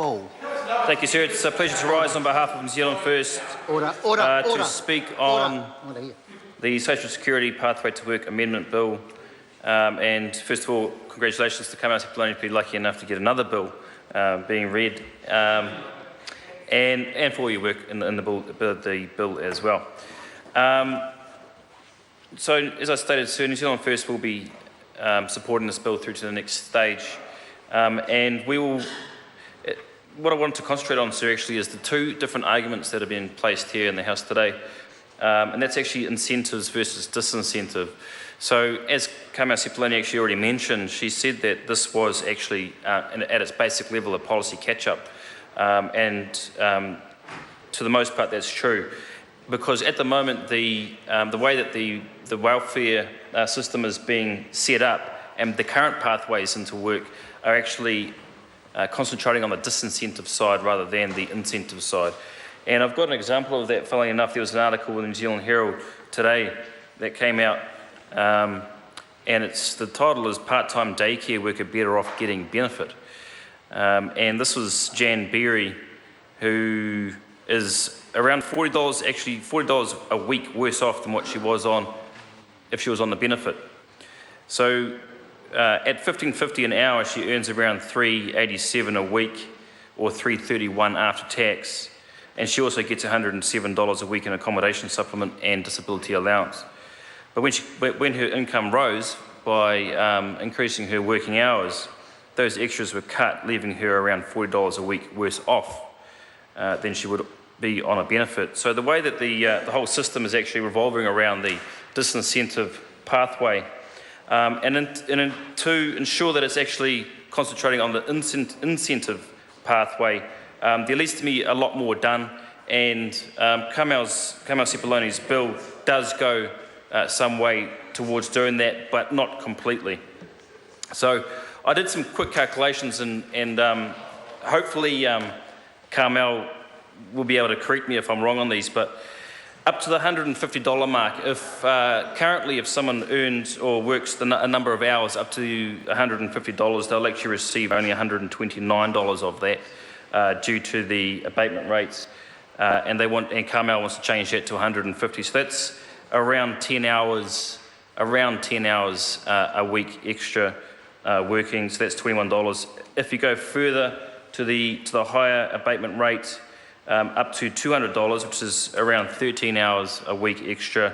Ball. Thank you, sir. It's a pleasure to rise on behalf of New Zealand First to speak on the Social Security Pathway to Work Amendment Bill. And first of all, congratulations to Kamau Sepuloni to be lucky enough to get another bill being read, and for all your work in the bill as well. So, as I stated, sir, New Zealand First will be supporting this bill through to the next stage, and we will. What I want to concentrate on, sir, actually is the two different arguments that have been placed here in the House today, and that's actually incentives versus disincentive. So, as Kamau Sepuloni actually already mentioned, she said that this was actually, at its basic level, a policy catch-up, and to the most part that's true, because at the moment the way that the welfare system is being set up and the current pathways into work are actually concentrating on the disincentive side rather than the incentive side. And I've got an example of that. Funnily enough, there was an article in the New Zealand Herald today that came out, and the title is "Part-Time Daycare Worker Better Off Getting Benefit." And this was Jan Berry, who is around $40, actually $40 a week worse off than what she was on if she was on the benefit. So at $15.50 an hour, she earns around $387 a week, or $331 after tax, and she also gets $107 a week in accommodation supplement and disability allowance. But when her income rose by increasing her working hours, those extras were cut, leaving her around $40 a week worse off than she would be on a benefit. So the way that the whole system is actually revolving around the disincentive pathway, and to ensure that it's actually concentrating on the incentive pathway, there needs to be a lot more done, and Kamau Sepuloni's bill does go some way towards doing that, but not completely. So I did some quick calculations, and hopefully Kamau will be able to correct me if I'm wrong on these, but up to the $150 mark, currently if someone earns or works a number of hours up to $150, they'll actually receive only $129 of that due to the abatement rates, and Kamau wants to change that to $150. So that's around 10 hours a week extra working. So that's $21. If you go further to the higher abatement rate, up to $200, which is around 13 hours a week extra,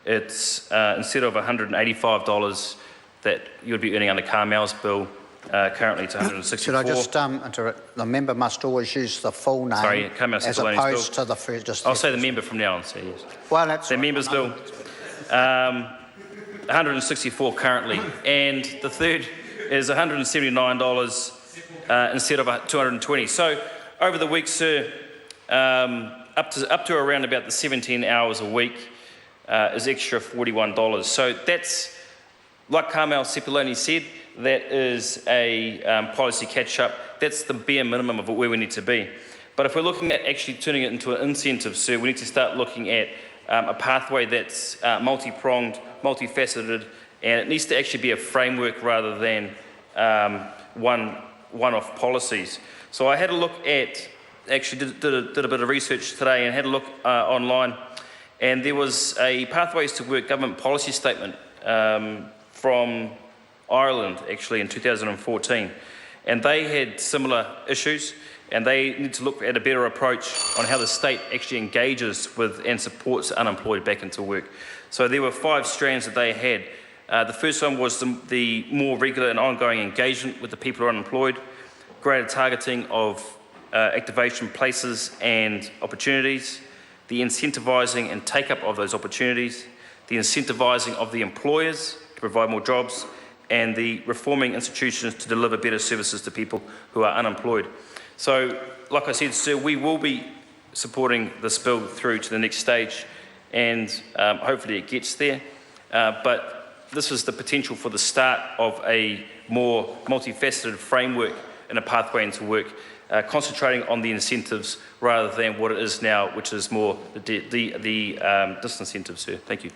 it's instead of $185 that you would be earning under Kamau's bill, currently it's $164. Should I just interrupt? The member must always use the full name. Sorry, Kamau as Sepuloni's opposed bill. to the first. Just I'll say the member from now on. So yes. Well, that's the member's bill. 164 currently, and the third is $179 instead of $220. So over the week, sir, up to around about the 17 hours a week is extra $41. So that's, like Kamau Sepuloni said, that is a policy catch-up. That's the bare minimum of where we need to be. But if we're looking at actually turning it into an incentive, sir, we need to start looking at a pathway that's multi-pronged, multifaceted, and it needs to actually be a framework rather than one-off policies. So I had a look at, actually did a bit of research today and had a look online, and there was a Pathways to Work government policy statement from Ireland actually in 2014, and they had similar issues, and they need to look at a better approach on how the state actually engages with and supports the unemployed back into work. So there were 5 strands that they had. The first one was the more regular and ongoing engagement with the people who are unemployed, greater targeting of activation places and opportunities, the incentivising and take-up of those opportunities, the incentivising of the employers to provide more jobs, and the reforming institutions to deliver better services to people who are unemployed. So, like I said, sir, we will be supporting this bill through to the next stage, and hopefully it gets there. But this is the potential for the start of a more multifaceted framework and a pathway into work, concentrating on the incentives rather than what it is now, which is more the disincentives, sir. Thank you.